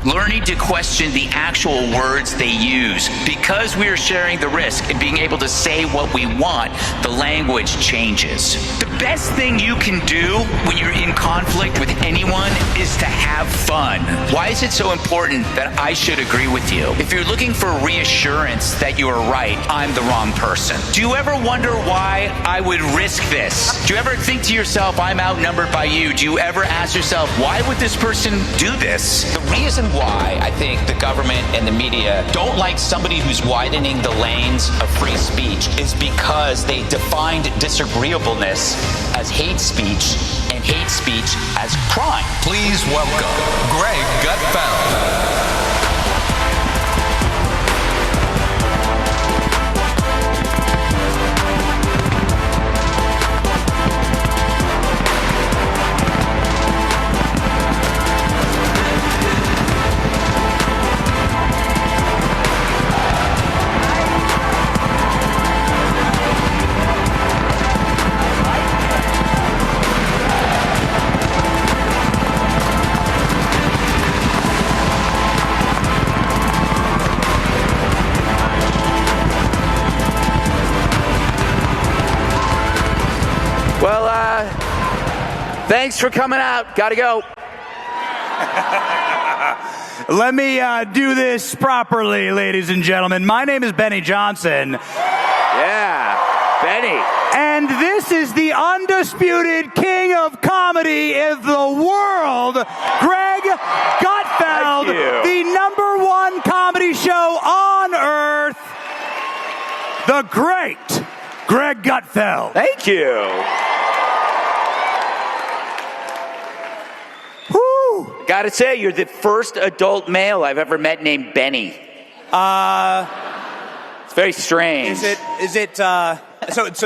learning to question the actual words they use. Because we are sharing the risk and being able to say what we want, the language changes. The best thing you can do when you're in conflict with anyone is to have fun. Why is it so important that I should agree with you? If you're looking for reassurance that you are right, I'm the wrong person. Do you ever wonder why I would risk this? Do you ever think to yourself, I'm outnumbered by you? Do you ever ask yourself, why would this person do this? The reason why I think the government and the media don't like somebody who's widening the lanes of free speech is because they defined disagreeableness as hate speech and hate speech as crime. Please welcome Greg Gutfeld. Thanks for coming out. Gotta go. Let me do this properly, ladies and gentlemen. My name is Benny Johnson. Yeah, Benny. And this is the undisputed king of comedy of the world, Greg Gutfeld, the #1 comedy show on earth, the great Greg Gutfeld. Thank you. Gotta say, you're the first adult male I've ever met named Benny. It's very strange. So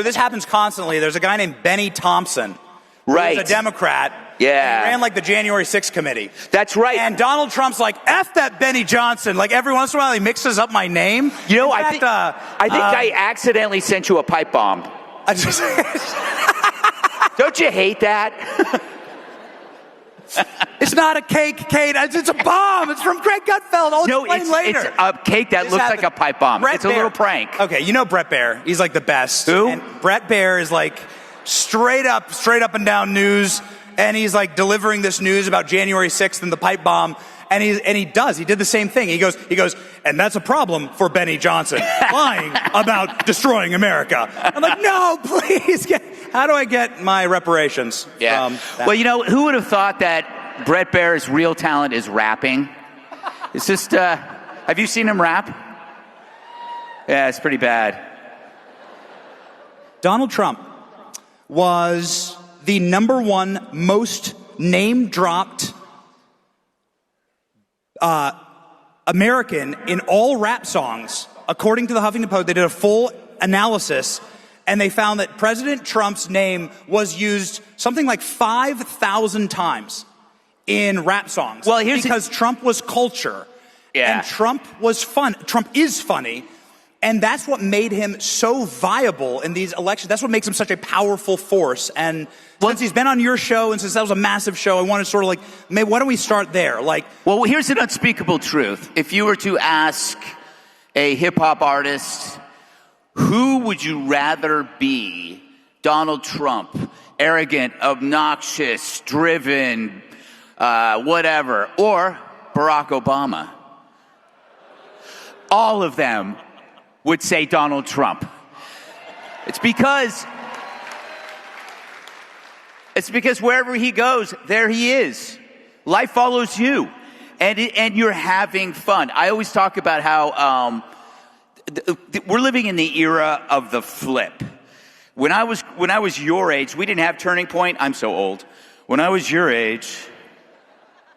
this happens constantly. There's a guy named Benny Thompson. Right. He's a Democrat. Yeah. He ran like the January 6th committee. That's right. And Donald Trump's like, F that Benny Johnson. Like every once in a while he mixes up my name. You know, I think I accidentally sent you a pipe bomb. Don't you hate that? It's not a cake, Kate. It's a bomb. It's from Greg Gutfeld. I'll explain later. It's a cake that looks like a pipe bomb. It's a little prank. Okay, you know Brett Baer. He's like the best. Who? And Brett Baer is like straight up and down news. And he's like delivering this news about January 6th and the pipe bomb. And he did the same thing. He goes, and that's a problem for Benny Johnson, lying about destroying America. I'm like, no, please. How do I get my reparations? Yeah. Well, you know, who would have thought that Brett Baer's real talent is rapping? It's just, have you seen him rap? Yeah, it's pretty bad. Donald Trump was the #1 most name-dropped American in all rap songs. According to the Huffington Post, they did a full analysis, and they found that President Trump's name was used something like 5,000 times in rap songs. Well, because Trump was culture. Yeah. And Trump was fun. Trump is funny. And that's what made him so viable in these elections. That's what makes him such a powerful force. And since he's been on your show, and since that was a massive show, I want to sort of like, maybe why don't we start there? Well, here's an unspeakable truth. If you were to ask a hip-hop artist, who would you rather be? Donald Trump, arrogant, obnoxious, driven, whatever, or Barack Obama? All of them would say Donald Trump. It's because wherever he goes, there he is. Life follows you, and you're having fun. I always talk about how we're living in the era of the flip. When I was your age, we didn't have Turning Point. I'm so old. When I was your age,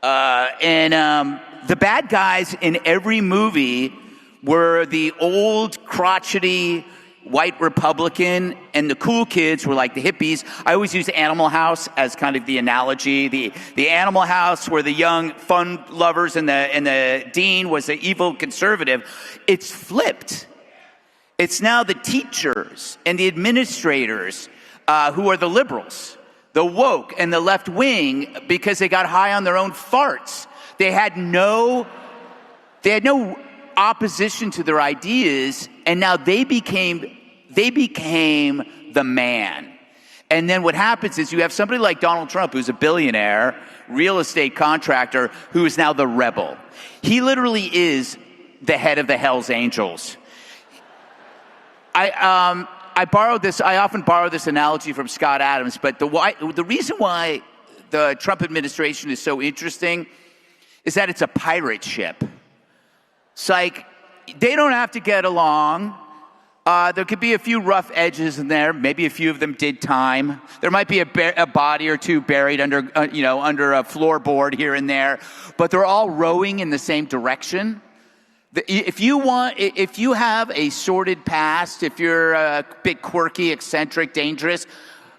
the bad guys in every movie were the old, crotchety white Republican, and the cool kids were like the hippies. I always use Animal House as kind of the analogy. The Animal House were the young fun lovers, and the dean was the evil conservative. It's flipped. It's now the teachers and the administrators who are the liberals, the woke and the left wing, because they got high on their own farts. They had no opposition to their ideas, and now they became the man. And then what happens is you have somebody like Donald Trump, who's a billionaire, real estate contractor, who is now the rebel. He literally is the head of the Hells Angels. I often borrow this analogy from Scott Adams, but the reason why the Trump administration is so interesting is that it's a pirate ship. It's like, they don't have to get along. There could be a few rough edges in there. Maybe a few of them did time. There might be a body or two buried under a floorboard here and there, but they're all rowing in the same direction. If you have a sordid past, if you're a bit quirky, eccentric, dangerous,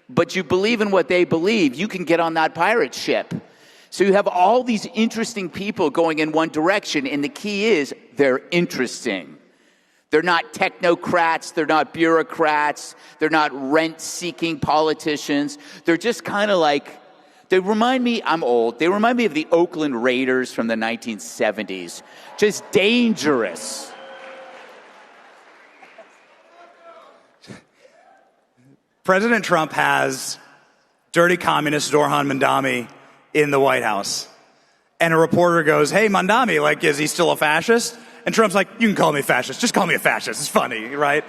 but you believe in what they believe, you can get on that pirate ship. So you have all these interesting people going in one direction, and the key is they're interesting. They're not technocrats, they're not bureaucrats, they're not rent-seeking politicians. They're just kind of like, they remind me, I'm old, they remind me of the Oakland Raiders from the 1970s. Just dangerous. President Trump has dirty communist Orhan Mandami in the White House. And a reporter goes, hey, Mandami, like, is he still a fascist? And Trump's like, you can call me a fascist. Just call me a fascist. It's funny, right?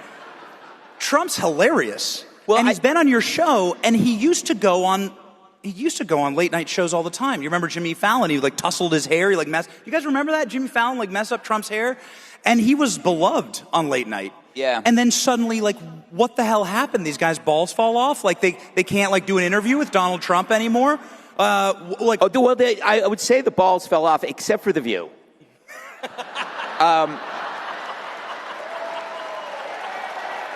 Trump's hilarious. Well, and he's been on your show, and he used to go on late night shows all the time. You remember Jimmy Fallon? He like tussled his hair. He like messed. You guys remember that? Jimmy Fallon like messed up Trump's hair, and he was beloved on late night. Yeah. And then suddenly, like, what the hell happened? These guys' balls fall off. Like they can't like do an interview with Donald Trump anymore. I would say the balls fell off, except for The View.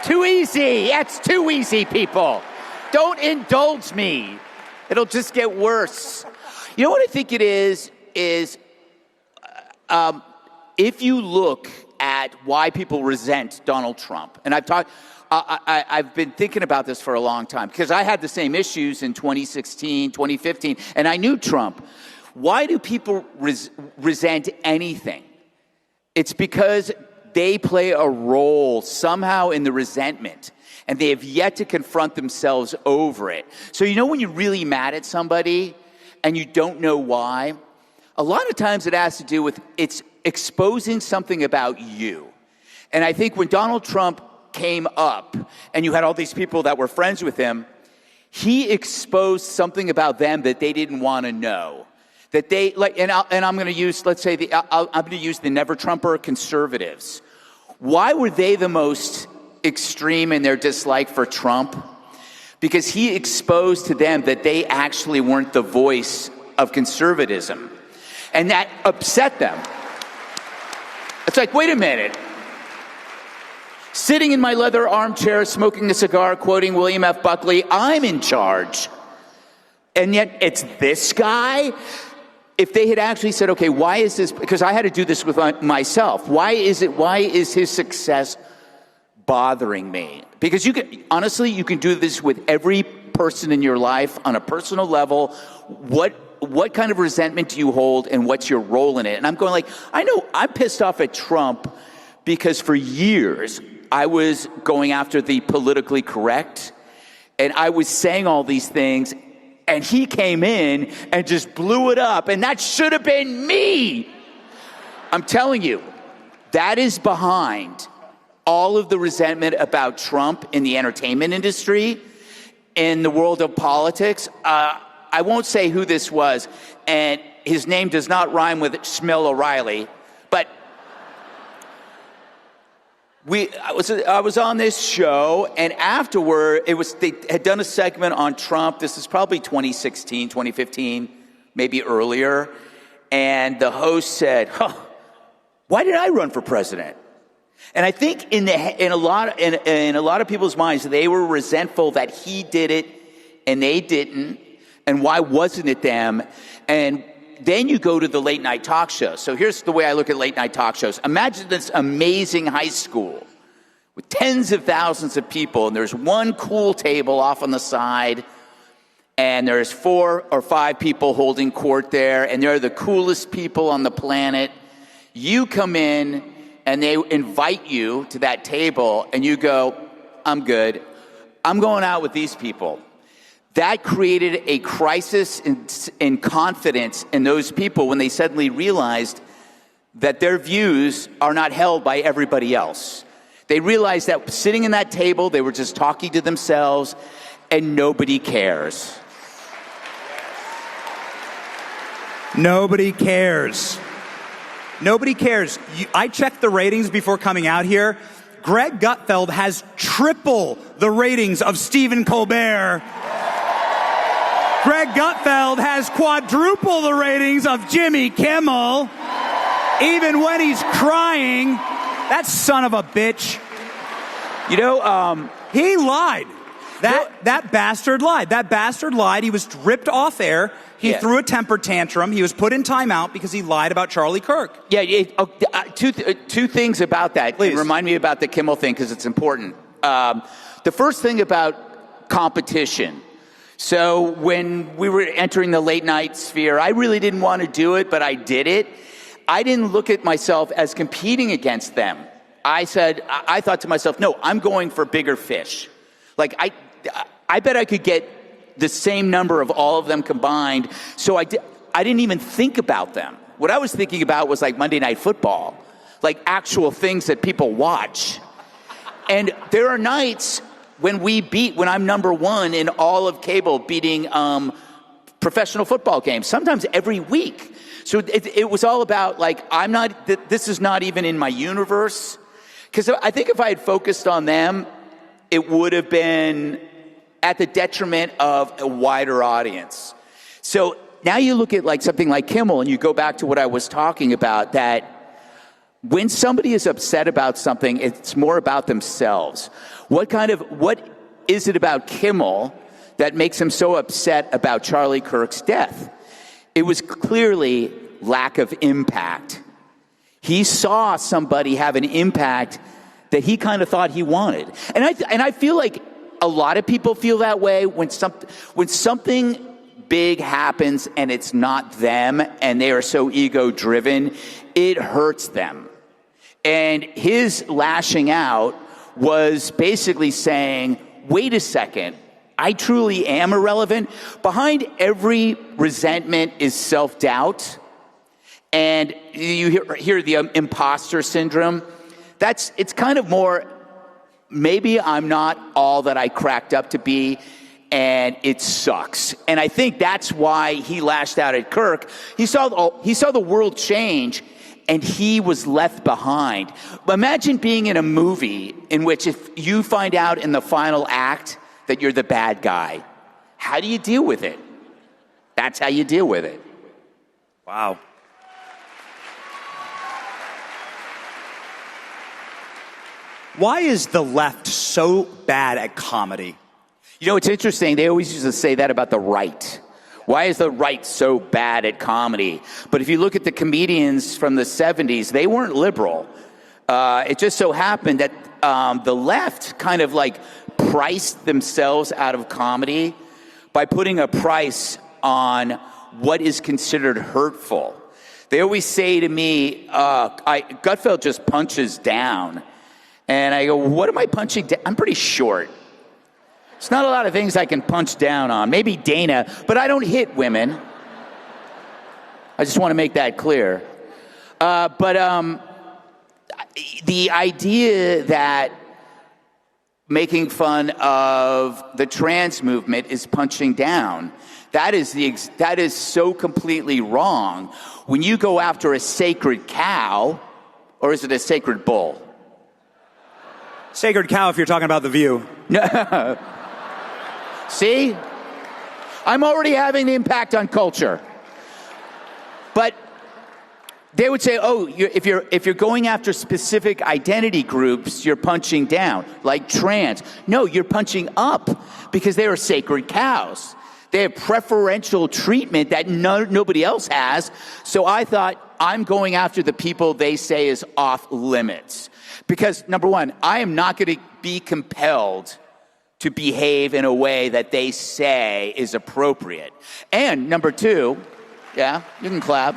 Too easy. That's too easy, people. Don't indulge me. It'll just get worse. You know what I think it is if you look at why people resent Donald Trump, and I've been thinking about this for a long time, because I had the same issues in 2016, 2015, and I knew Trump. Why do people resent anything? It's because they play a role somehow in the resentment, and they have yet to confront themselves over it. So you know when you're really mad at somebody and you don't know why? A lot of times it has to do with it's exposing something about you. And I think when Donald Trump came up and you had all these people that were friends with him, he exposed something about them that they didn't want to know. That they like, and I'm going to use, let's say, I'm going to use the Never Trumper conservatives. Why were they the most extreme in their dislike for Trump? Because he exposed to them that they actually weren't the voice of conservatism, and that upset them. It's like, wait a minute. Sitting in my leather armchair, smoking a cigar, quoting William F. Buckley, I'm in charge. And yet it's this guy? If they had actually said, okay, why is this? Because I had to do this with myself. Why is his success bothering me? Because you can do this with every person in your life on a personal level. What kind of resentment do you hold, and what's your role in it? And I'm going like, I know I'm pissed off at Trump because for years I was going after the politically correct, and I was saying all these things, and he came in and just blew it up, and that should have been me. I'm telling you, that is behind all of the resentment about Trump in the entertainment industry, in the world of politics. I won't say who this was, and his name does not rhyme with Schmill O'Reilly, but I was on this show, and afterward, they had done a segment on Trump. This is probably 2016, 2015, maybe earlier. And the host said, why did I run for president? And I think in a lot of people's minds, they were resentful that he did it and they didn't. And why wasn't it them? And then you go to the late night talk shows. So here's the way I look at late night talk shows. Imagine this amazing high school with tens of thousands of people, and there's one cool table off on the side, and there's 4 or 5 people holding court there, and they're the coolest people on the planet. You come in, and they invite you to that table, and you go, I'm good. I'm going out with these people. That created a crisis in confidence in those people when they suddenly realized that their views are not held by everybody else. They realized that sitting in that table, they were just talking to themselves, and nobody cares. Nobody cares. Nobody cares. I checked the ratings before coming out here. Greg Gutfeld has triple the ratings of Stephen Colbert. Greg Gutfeld has quadruple the ratings of Jimmy Kimmel. Even when he's crying, that son of a bitch. You know, he lied. That bastard lied. That bastard lied. He was ripped off air. He threw a temper tantrum. He was put in timeout because he lied about Charlie Kirk. Yeah, two things about that. Please. Remind me about the Kimmel thing because it's important. The first thing about competition. So when we were entering the late night sphere, I really didn't want to do it, but I did it. I didn't look at myself as competing against them. I thought to myself, no, I'm going for bigger fish. Like, I bet I could get the same number of all of them combined. So I didn't even think about them. What I was thinking about was like Monday Night Football, like actual things that people watch. And there are nights when I'm number 1 in all of cable beating professional football games, sometimes every week. So it was all about like, this is not even in my universe. Because I think if I had focused on them, it would have been at the detriment of a wider audience. So now you look at like something like Kimmel and you go back to what I was talking about, that when somebody is upset about something, it's more about themselves. What is it about Kimmel that makes him so upset about Charlie Kirk's death? It was clearly lack of impact. He saw somebody have an impact that he kind of thought he wanted. And I feel like a lot of people feel that way when something big happens and it's not them and they are so ego-driven, it hurts them. And his lashing out was basically saying, wait a second, I truly am irrelevant. Behind every resentment is self-doubt. And you hear the imposter syndrome. It's kind of more, maybe I'm not all that I cracked up to be, and it sucks. And I think that's why he lashed out at Kirk. He saw the world change, and he was left behind. Imagine being in a movie in which if you find out in the final act that you're the bad guy, how do you deal with it? That's how you deal with it. Wow. Why is the left so bad at comedy? You know, it's interesting. They always used to say that about the right. Why is the right so bad at comedy? But if you look at the comedians from the 70s, they weren't liberal. It just so happened that the left kind of like priced themselves out of comedy by putting a price on what is considered hurtful. They always say to me, Gutfeld just punches down. And I go, what am I punching down? I'm pretty short. It's not a lot of things I can punch down on. Maybe Dana, but I don't hit women. I just want to make that clear. But the idea that making fun of the trans movement is punching down, that is so completely wrong. When you go after a sacred cow, or is it a sacred bull? Sacred cow if you're talking about The View. No. See? I'm already having an impact on culture. But they would say, oh, if you're going after specific identity groups, you're punching down, like trans. No, you're punching up because they are sacred cows. They have preferential treatment that nobody else has. So I thought, I'm going after the people they say is off limits. Because, number one, I am not going to be compelled to behave in a way that they say is appropriate. And number two, yeah, you can clap.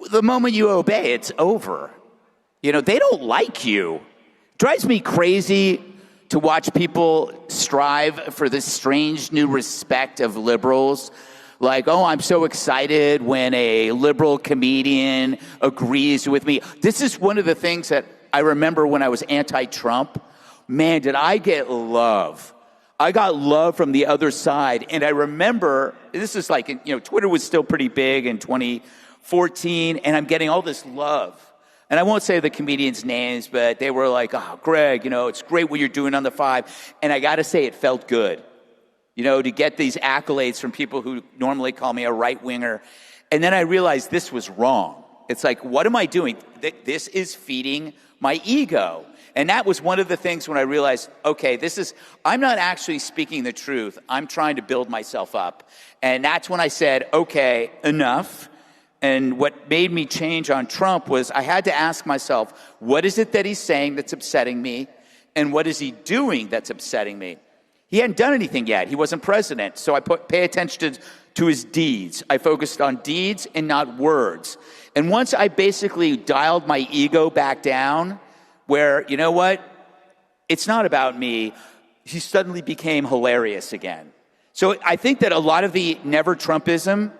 The moment you obey, it's over. You know, they don't like you. Drives me crazy to watch people strive for this strange new respect of liberals. Like, oh, I'm so excited when a liberal comedian agrees with me. This is one of the things that I remember when I was anti-Trump. Man, did I get love. I got love from the other side. And I remember, this is like, you know, Twitter was still pretty big in 2014, and I'm getting all this love. And I won't say the comedians' names, but they were like, oh, Greg, you know, it's great what you're doing on the 5. And I got to say, it felt good, you know, to get these accolades from people who normally call me a right-winger. And then I realized this was wrong. It's like, what am I doing? This is feeding my ego. And that was one of the things when I realized, okay, I'm not actually speaking the truth. I'm trying to build myself up. And that's when I said, okay, enough. And what made me change on Trump was I had to ask myself, what is it that he's saying that's upsetting me? And what is he doing that's upsetting me? He hadn't done anything yet. He wasn't president. So I pay attention to his deeds. I focused on deeds and not words. And once I basically dialed my ego back down, where, you know what? It's not about me. He suddenly became hilarious again. So I think that a lot of the never Trumpism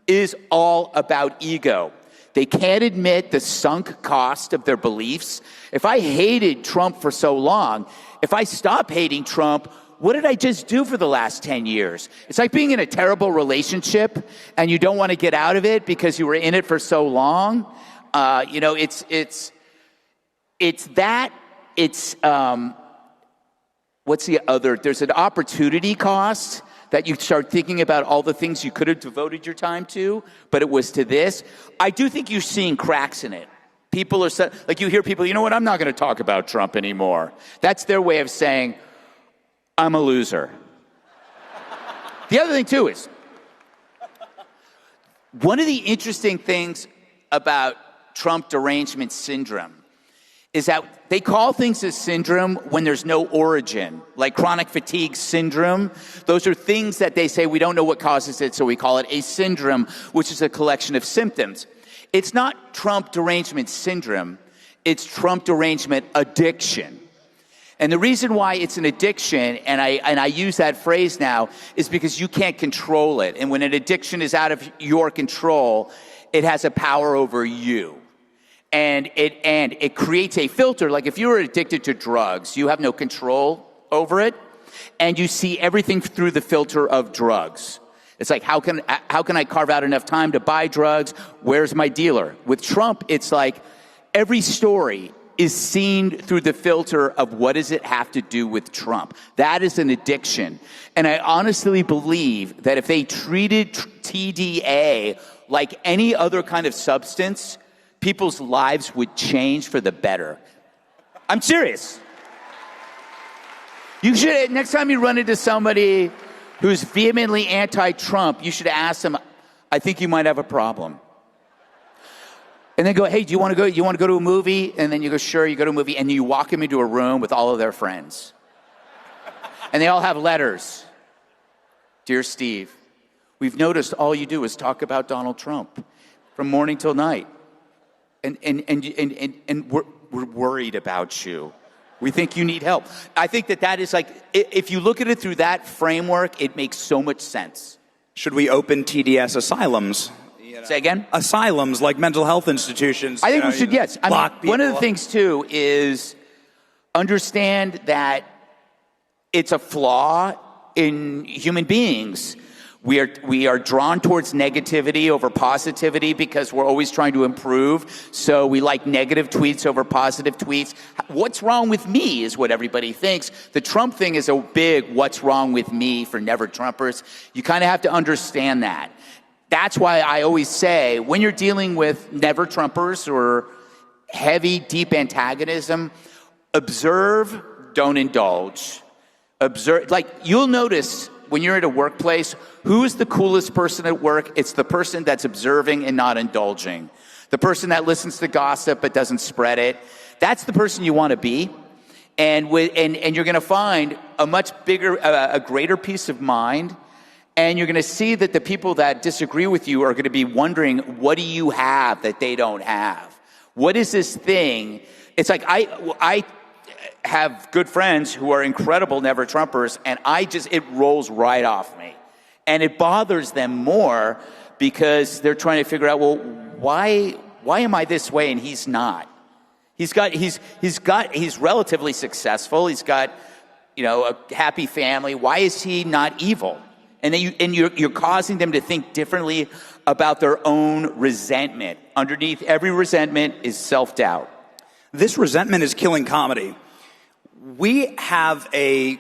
is all about ego. They can't admit the sunk cost of their beliefs. If I hated Trump for so long, if I stop hating Trump, what did I just do for the last 10 years? It's like being in a terrible relationship and you don't want to get out of it because you were in it for so long. You know, it's what's the other? There's an opportunity cost that you start thinking about all the things you could have devoted your time to, but it was to this. I do think you're seeing cracks in it. People are, like you hear people, you know what, I'm not going to talk about Trump anymore. That's their way of saying, I'm a loser. The other thing, too, is one of the interesting things about Trump derangement syndrome is that they call things a syndrome when there's no origin, like chronic fatigue syndrome. Those are things that they say we don't know what causes it, so we call it a syndrome, which is a collection of symptoms. It's not Trump derangement syndrome. It's Trump derangement addiction. And the reason why it's an addiction, and I use that phrase now, is because you can't control it. And when an addiction is out of your control, it has a power over you. And it creates a filter. Like if you were addicted to drugs, you have no control over it, and you see everything through the filter of drugs. It's like, how can I carve out enough time to buy drugs? Where's my dealer? With Trump, it's like every story is seen through the filter of what does it have to do with Trump. That is an addiction. And I honestly believe that if they treated TDA like any other kind of substance, people's lives would change for the better. I'm serious. You should, next time you run into somebody who's vehemently anti-Trump, you should ask them, I think you might have a problem. And then go, hey, do you want to go to a movie? And then you go, sure, you go to a movie, and you walk them into a room with all of their friends. And they all have letters. Dear Steve, we've noticed all you do is talk about Donald Trump from morning till night. And we're worried about you. We think you need help. I think that is like, if you look at it through that framework, it makes so much sense. Should we open TDS asylums? Say again? Asylums, like mental health institutions. I think we should, yes. I mean, one of the things, too, is understand that it's a flaw in human beings. We are drawn towards negativity over positivity because we're always trying to improve. So we like negative tweets over positive tweets. What's wrong with me is what everybody thinks. The Trump thing is a big what's wrong with me for never Trumpers. You kind of have to understand that. That's why I always say when you're dealing with never Trumpers or heavy, deep antagonism, observe, don't indulge. Observe, like you'll notice when you're at a workplace, who is the coolest person at work? It's the person that's observing and not indulging. The person that listens to gossip but doesn't spread it. That's the person you want to be. And you're going to find a much bigger, a greater peace of mind. And you're going to see that the people that disagree with you are going to be wondering, what do you have that they don't have? What is this thing? It's like I have good friends who are incredible never Trumpers, and it rolls right off me. And it bothers them more because they're trying to figure out, well, why am I this way and he's not? He's relatively successful. He's got, a happy family. Why is he not evil? And then you're causing them to think differently about their own resentment. Underneath every resentment is self-doubt. This resentment is killing comedy. We have a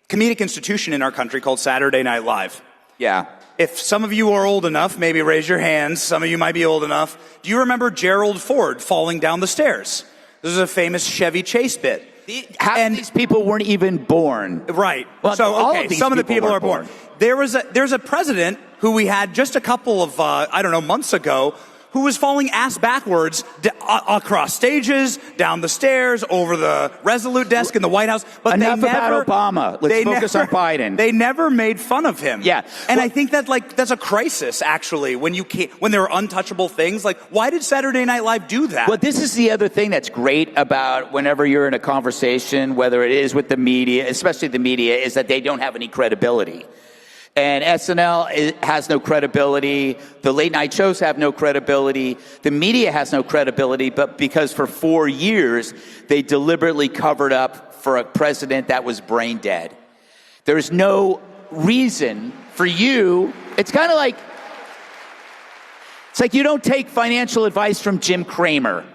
comedic institution in our country called Saturday Night Live. Yeah. If some of you are old enough, maybe raise your hands. Some of you might be old enough. Do you remember Gerald Ford falling down the stairs? This is a famous Chevy Chase bit. Half of these people weren't even born. Right. Well, Some of the people are born. There's a president who we had just a couple of, months ago, who was falling ass backwards across stages, down the stairs, over the Resolute desk in the White House. But enough about Obama. Let's focus on Biden. They never made fun of him. Yeah. And I think that's a crisis, actually, when there are untouchable things. Like, why did Saturday Night Live do that? Well, this is the other thing that's great about whenever you're in a conversation, whether it is with the media, especially the media, is that they don't have any credibility. And SNL has no credibility. The late night shows have no credibility. The media has no credibility, but because for 4 years, they deliberately covered up for a president that was brain dead. There's no reason for you. It's kind of like, you don't take financial advice from Jim Cramer,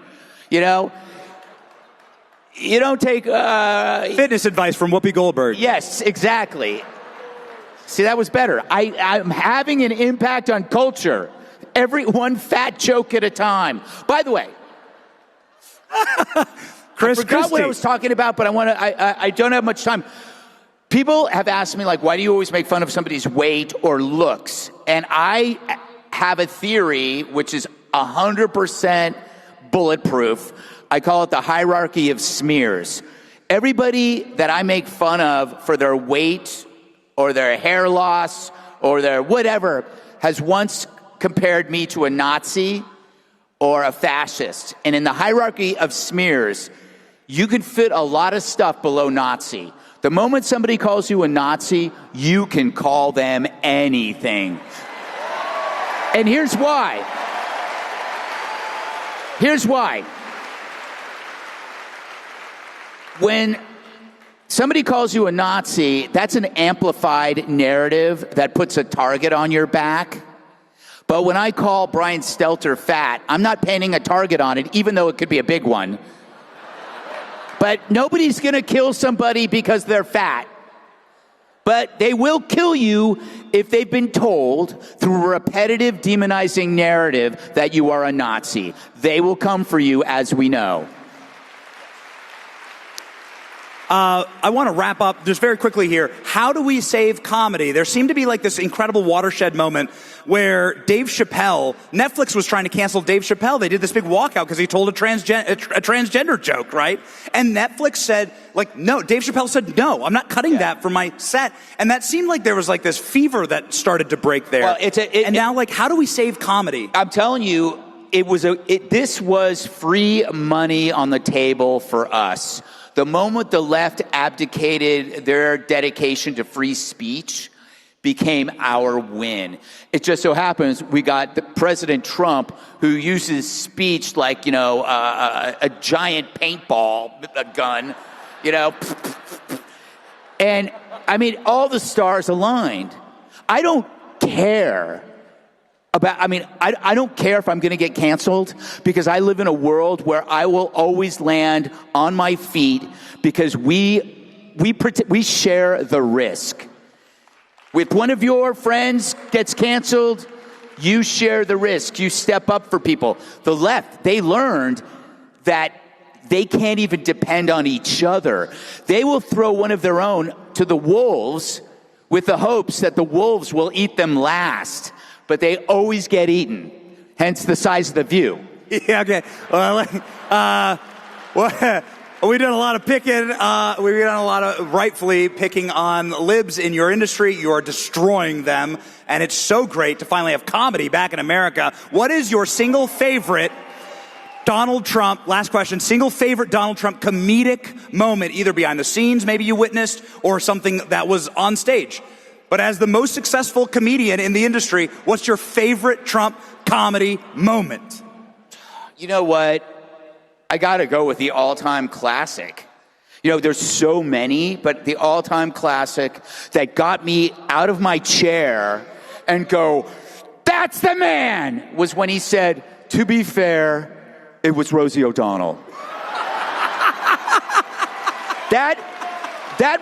You don't take fitness advice from Whoopi Goldberg. Yes, exactly. See, that was better. I'm having an impact on culture. Every one fat joke at a time. By the way, Chris I forgot what I was talking about, but I don't have much time. People have asked me, why do you always make fun of somebody's weight or looks? And I have a theory which is 100% bulletproof. I call it the hierarchy of smears. Everybody that I make fun of for their weight or their hair loss, or their whatever, has once compared me to a Nazi or a fascist. And in the hierarchy of smears, you can fit a lot of stuff below Nazi. The moment somebody calls you a Nazi, you can call them anything. And here's why. When somebody calls you a Nazi, that's an amplified narrative that puts a target on your back. But when I call Brian Stelter fat, I'm not painting a target on it, even though it could be a big one. But nobody's going to kill somebody because they're fat. But they will kill you if they've been told through a repetitive demonizing narrative that you are a Nazi. They will come for you, as we know. I want to wrap up just very quickly here. How do we save comedy? There seemed to be this incredible watershed moment where Dave Chappelle, Netflix was trying to cancel Dave Chappelle. They did this big walkout because he told a transgender joke, right? And Netflix said, no. Dave Chappelle said, no, I'm not cutting that from my set. And that seemed like there was this fever that started to break there. Well, now how do we save comedy? I'm telling you, this was free money on the table for us. The moment the left abdicated their dedication to free speech became our win. It just so happens we got President Trump, who uses speech like, a giant paintball gun, And, all the stars aligned. I don't care I don't care if I'm going to get canceled, because I live in a world where I will always land on my feet, because we share the risk. If one of your friends gets canceled, you share the risk. You step up for people. The left, they learned that they can't even depend on each other. They will throw one of their own to the wolves with the hopes that the wolves will eat them last. But they always get eaten, hence the size of the view. Yeah, okay. Well, Well, we've done a lot of picking. We've done a lot of rightfully picking on libs in your industry. You are destroying them. And it's so great to finally have comedy back in America. What is your single favorite Donald Trump, last question, single favorite Donald Trump comedic moment, either behind the scenes maybe you witnessed or something that was on stage? But as the most successful comedian in the industry, what's your favorite Trump comedy moment? You know what? I got to go with the all-time classic. You know, there's so many, but the all-time classic that got me out of my chair and go, that's the man, was when he said, to be fair, it was Rosie O'Donnell. That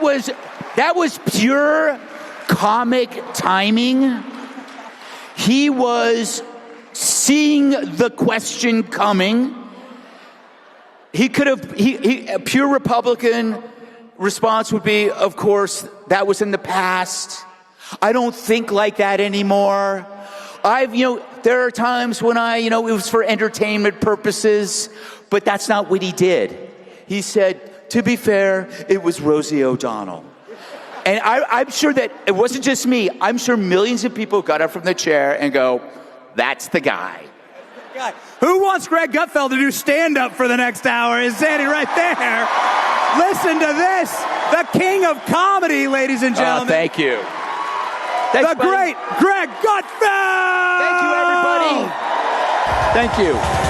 was pure comic timing. He was seeing the question coming. He could have, a pure Republican response would be, of course, that was in the past. I don't think like that anymore. There are times when it was for entertainment purposes, but that's not what he did. He said, to be fair, it was Rosie O'Donnell. And I'm sure that it wasn't just me. I'm sure millions of people got up from the chair and go, that's the guy. Who wants Greg Gutfeld to do stand-up for the next hour? Is Sandy right there? Listen to this. The king of comedy, ladies and gentlemen. Thank you. Thanks, the great Greg Gutfeld! Thank you, everybody. Thank you.